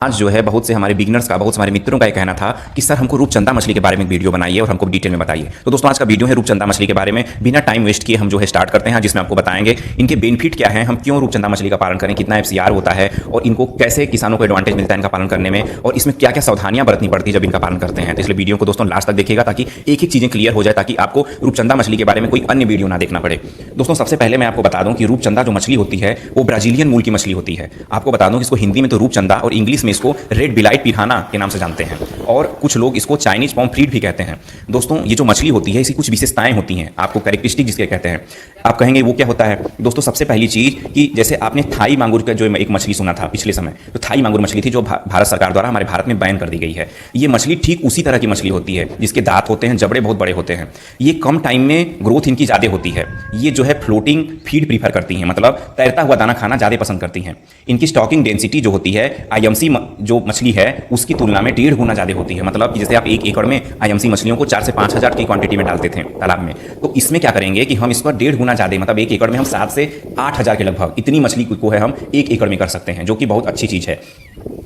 आज जो है बहुत से हमारे बिगनर्स का, बहुत से हमारे मित्रों का ये कहना था कि सर हमको रूपचंदा मछली के बारे में एक वीडियो बनाइए और हमको डिटेल में बताइए। तो दोस्तों आज का वीडियो है रूपचंदा मछली के बारे में। बिना टाइम वेस्ट किए हम जो है स्टार्ट करते हैं, जिसमें आपको बताएंगे इनके बेनिफिट क्या है, हम क्यों रूपचंदा मछली का पालन करें, कितना एफसीआर होता है और इनको कैसे किसानों को एडवांटेज मिलता है इनका पालन करने में, और इसमें क्या क्या सावधानियां बरतनी पड़ती है जब इनका पालन करते हैं। तो इसलिए वीडियो को दोस्तों लास्ट तक देखिएगा ताकि एक एक चीजें क्लियर हो जाए, ताकि आपको रूपचंदा मछली के बारे में कोई अन्य वीडियो ना देखना पड़े। दोस्तों सबसे पहले मैं आपको बता दूं कि रूपचंदा जो मछली होती है वो ब्राजीलियन मूल की मछली होती है। आपको बता दूं कि इसको हिंदी में तो रूपचंदा और इंग्लिश में इसको रेड बिलाइट पिराना के नाम से जानते हैं, और कुछ लोग इसको चाइनीज पॉम्फ्रेट भी कहते हैं। दोस्तों ये जो मछली होती है इसकी कुछ विशेषताएं होती हैं, आपको कैरेक्टरिस्टिक जिसके कहते हैं। आप कहेंगे वो क्या होता है? दोस्तों सबसे पहली चीज कि जैसे आपने थाई मांगुर का जो एक मछली सुना था पिछले समय, तो थाई मांगुर मछली थी जो भारत सरकार द्वारा हमारे भारत में बैन कर दी गई है। ये मछली ठीक उसी तरह की मछली होती है, जिसके दांत होते हैं, जबड़े बहुत बड़े होते हैं। ये कम टाइम में ग्रोथ इनकी ज्यादा होती है। ये जो है फ्लोटिंग फीड प्रीफर करती हैं, मतलब तैरता हुआ दाना खाना ज्यादा पसंद करती हैं। इनकी स्टॉकिंग डेंसिटी जो होती है आईएमसी जो मछली है उसकी तुलना में 1.5 गुना ज्यादा होती है। मतलब कि जैसे आप 1 एकड़ में आईएमसी मछलियों को 4 से 5 हज़ार की क्वांटिटी में डालते थे तालाब में, तो इसमें क्या करेंगे कि हम इसका 1.5 गुना ज्यादा, मतलब 1 एकड़ में हम 7 से 8 हज़ार के लगभग इतनी मछली को है हम 1 एकड़ में कर सकते हैं, जो कि बहुत अच्छी चीज है।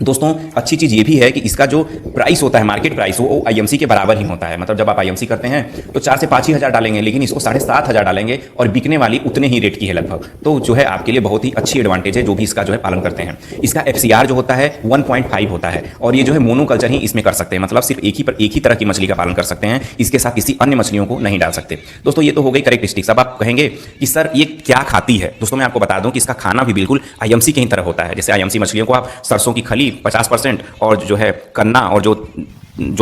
दोस्तों अच्छी चीज ये भी है कि इसका जो प्राइस होता है, मार्केट प्राइस, वो आईएमसी के बराबर ही होता है। मतलब जब आप आईएमसी करते हैं तो 4 से 5 ही हज़ार डालेंगे, लेकिन इसको 7,500 डालेंगे और बिकने वाली उतने ही रेट की है लगभग। तो जो है आपके लिए बहुत ही अच्छी एडवांटेज है जो भी इसका जो है पालन करते हैं। इसका एफसीआर जो होता है 1.5 होता है, और ये जो है मोनोकल्चर ही इसमें कर सकते हैं, मतलब सिर्फ एक ही तरह की मछली का पालन कर सकते हैं, इसके साथ किसी अन्य मछलियों को नहीं डाल सकते। दोस्तों ये तो हो गई कैरेक्टरिस्टिक्स। अब आप कहेंगे कि सर ये क्या खाती है? दोस्तों मैं आपको बता दूं कि इसका खाना भी बिल्कुल आईएमसी की ही तरह होता है। जैसे आईएमसी मछलियों को आप सरसों की खली 50% और जो है कन्ना और जो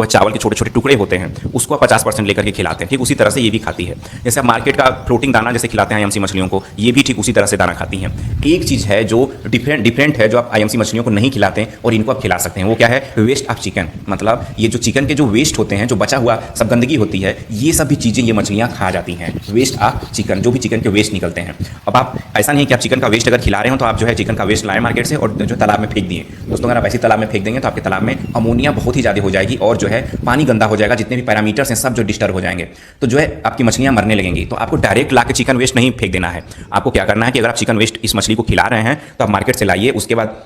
चावल के छोटे छोटे टुकड़े होते हैं उसको 50% लेकर के खिलाते हैं, ठीक उसी तरह से ये भी खाती है। जैसे आप मार्केट का फ्लोटिंग दाना जैसे खिलाते हैं आईएमसी मछलियों को, ये भी ठीक उसी तरह से दाना खाती हैं। एक चीज़ है जो डिफरेंट है, जो आप आईएमसी मछलियों को नहीं खिलाते हैं और इनको आप खिला सकते हैं, वो क्या है? Waste of chicken. मतलब ये जो चिकन के जो वेस्ट होते हैं, जो बचा हुआ सब गंदगी होती है, ये सभी चीज़ें ये मछलियाँ खा जाती हैं। वेस्ट ऑफ चिकन, जो भी चिकन के वेस्ट निकलते हैं। अब आप ऐसा नहीं कि आप चिकन का वेस्ट अगर खिला रहे हो तो आप जो है चिकन का वेस्ट लाएं मार्केट से और जो तालाब में फेंक दिए। दोस्तों अगर आप ऐसी तालाब में फेंक देंगे तो आपके तालाब में अमोनिया बहुत ही ज़्यादा हो जाएगी और जो है पानी गंदा हो जाएगा, जितने भी पैरामीटर्स हैं सब जो डिस्टर्ब हो जाएंगे, तो जो है आपकी मछलियां मरने लगेंगी। तो आपको डायरेक्ट ला के चिकन वेस्ट नहीं फेंक देना है। आपको क्या करना है कि अगर आप चिकन वेस्ट इस मछली को खिला रहे हैं तो आप मार्केट से लाइए, उसके बाद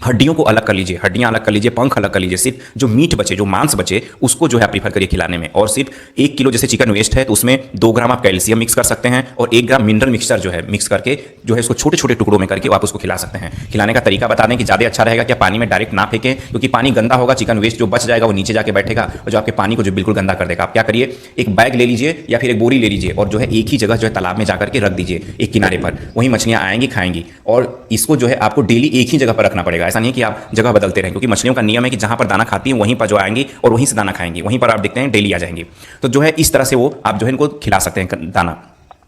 हड्डियों को अलग कर लीजिए, हड्डियां अलग कर लीजिए, पंख अलग कर लीजिए, सिर्फ जो मीट बचे, जो मांस बचे, उसको जो है प्रीफर करिए खिलाने में। और सिर्फ 1 किलो जैसे चिकन वेस्ट है तो उसमें 2 ग्राम आप कैल्शियम मिक्स कर सकते हैं और 1 ग्राम मिनरल मिक्सचर जो है मिक्स करके जो है इसको छोटे छोटे टुकड़ों में करके आप उसको खिला सकते हैं। खिलाने का तरीका बता दें कि ज़्यादा अच्छा रहेगा कि पानी में डायरेक्ट ना फेंकें, क्योंकि पानी गंदा होगा, चिकन वेस्ट जो बच जाएगा वो नीचे जाके बैठेगा और जो आपके पानी को जो बिल्कुल गंदा कर देगा। आप क्या करिए, एक बैग ले लीजिए या फिर एक बोरी ले लीजिए और जो है एक ही जगह जो है तालाब में जाकर के रख दीजिए, एक किनारे पर। वहीं मछलियाँ आएंगी, खाएंगी, और इसको जो है आपको डेली एक ही जगह पर रखना पड़ेगा। ऐसा नहीं कि आप जगह बदलते रहें, क्योंकि मछलियों का नियम है कि जहां पर दाना खाती हैं वहीं पर जो आएंगी और वहीं से दाना खाएंगी, वहीं पर आप देखते हैं डेली आ जाएंगी। तो जो है इस तरह से वो आप जो है इनको खिला सकते हैं दाना।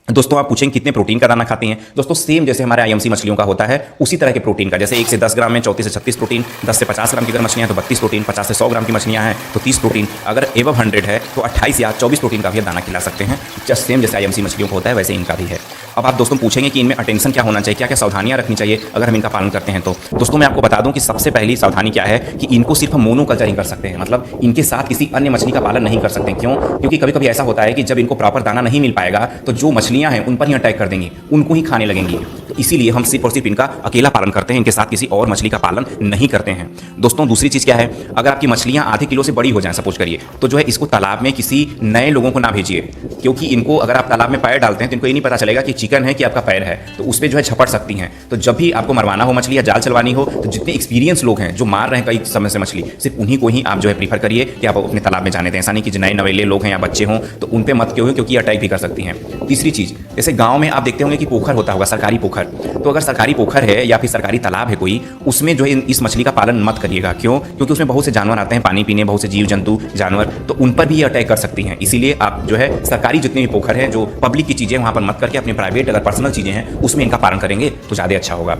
दोस्तों आप पूछेंगे कितने प्रोटीन का दाना खाती हैं? दोस्तों सेम जैसे हमारे आईएमसी मछलियों का होता है उसी तरह के प्रोटीन का, जैसे 1 से 10 ग्राम में 34 से 36 प्रोटीन, 10 से 50 ग्राम की अगर मछलियां तो 32 प्रोटीन, 50 से 100 ग्राम की मछलियां हैं तो 30 प्रोटीन, अगर एबव 100 है तो 28 या 24 प्रोटीन का भी दाना खिला सकते हैं। जस्ट सेम जैसे आईएमसी मछलियों को होता है वैसे इनका भी है। अब आप दोस्तों पूछेंगे कि इनमें अटेंशन क्या होना चाहिए, क्या क्या सावधानियां रखनी चाहिए अगर हम इनका पालन करते हैं? तो दोस्तों मैं आपको बता दूं कि सबसे पहली सावधानी क्या है कि इनको सिर्फ हम मोनोकल्चर ही कर सकते हैं, मतलब इनके साथ किसी अन्य मछली का पालन नहीं कर सकते। क्यों? क्योंकि कभी कभी ऐसा होता है कि जब इनको प्रॉपर दाना नहीं मिल पाएगा तो जो मछलियां हैं उन पर ही अटैक कर देंगी, उनको ही खाने लगेंगी। तो इसीलिए हम सिर्फ और सिर्फ इनका अकेला पालन करते हैं, इनके साथ किसी और मछली का पालन नहीं करते हैं। दोस्तों दूसरी चीज़ क्या है, अगर आपकी मछलियां आधे किलो से बड़ी हो जाएं सपोज करिए, तो जो है इसको तालाब में किसी नए लोगों को ना भेजिए, क्योंकि इनको अगर आप तालाब में पैर डालते हैं तो इनको ये नहीं पता चलेगा कि चिकन है कि आपका पैर है, तो उस पर जो है झपट सकती हैं। तो जब भी आपको मरवाना हो मछली या जाल चलवानी हो तो जितने एक्सपीरियंस लोग हैं जो मार रहे हैं कई समय से मछली, सिर्फ उन्हीं को ही आप जो है प्रीफर करिए कि आप अपने तालाब में जाने दें। ऐसा नहीं कि नए नवेले लोग हैं या बच्चे हों तो उन पर मत क्यों, क्योंकि अटैक भी कर सकती हैं। तीसरी चीज़, जैसे गाँव में आप देखते होंगे कि पोखर होता होगा, सरकारी पोखर, तो अगर सरकारी पोखर है या फिर सरकारी तालाब है कोई, उसमें जो है इस मछली का पालन मत करिएगा। क्यों? क्योंकि उसमें बहुत से जानवर आते हैं पानी पीने, बहुत से जीव जंतु जानवर, तो उन पर भी ये अटैक कर सकती हैं। इसीलिए आप जो है सरकारी जितने भी पोखर हैं, जो पब्लिक की चीज़ें, वहाँ पर मत करके अपने प्राइवेट अगर पर्सनल चीज़ें हैं उसमें इनका पालन करेंगे तो ज़्यादा अच्छा होगा।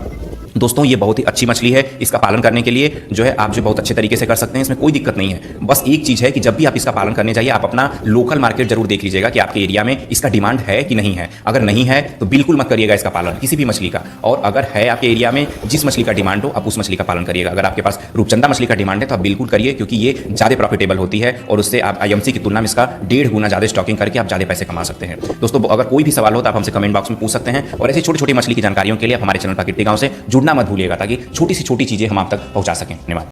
दोस्तों ये बहुत ही अच्छी मछली है, इसका पालन करने के लिए जो है आप जो बहुत अच्छे तरीके से कर सकते हैं, इसमें कोई दिक्कत नहीं है। बस एक चीज़ है कि जब भी आप इसका पालन करने जाइए आप अपना लोकल मार्केट जरूर देख लीजिएगा कि आपके एरिया में इसका डिमांड है कि नहीं है। अगर नहीं है तो बिल्कुल मत करिएगा इसका पालन किसी भी मछली का, और अगर है आपके एरिया में जिस मछली का डिमांड हो आप उस मछली का पालन करिएगा। अगर आपके पास रूपचंदा मछली का डिमांड है तो आप बिल्कुल करिए, क्योंकि ये ज़्यादा प्रॉफिटेबल होती है और उससे आप आईएमसी की तुलना में इसका 1.5 गुना ज़्यादा स्टॉकिंग करके आप ज़्यादा पैसे कमा सकते हैं। दोस्तों अगर कोई भी सवाल हो तो आप हमसे कमेंट बॉक्स में पूछ सकते हैं, और ऐसी छोटी छोटी मछली की जानकारियों के लिए आप हमारे चैनल प्राकृतिक गांव से जुड़ना मत भूलिएगा, ताकि छोटी सी छोटी चीज़ें हम आप तक पहुंचा सकें। धन्यवाद।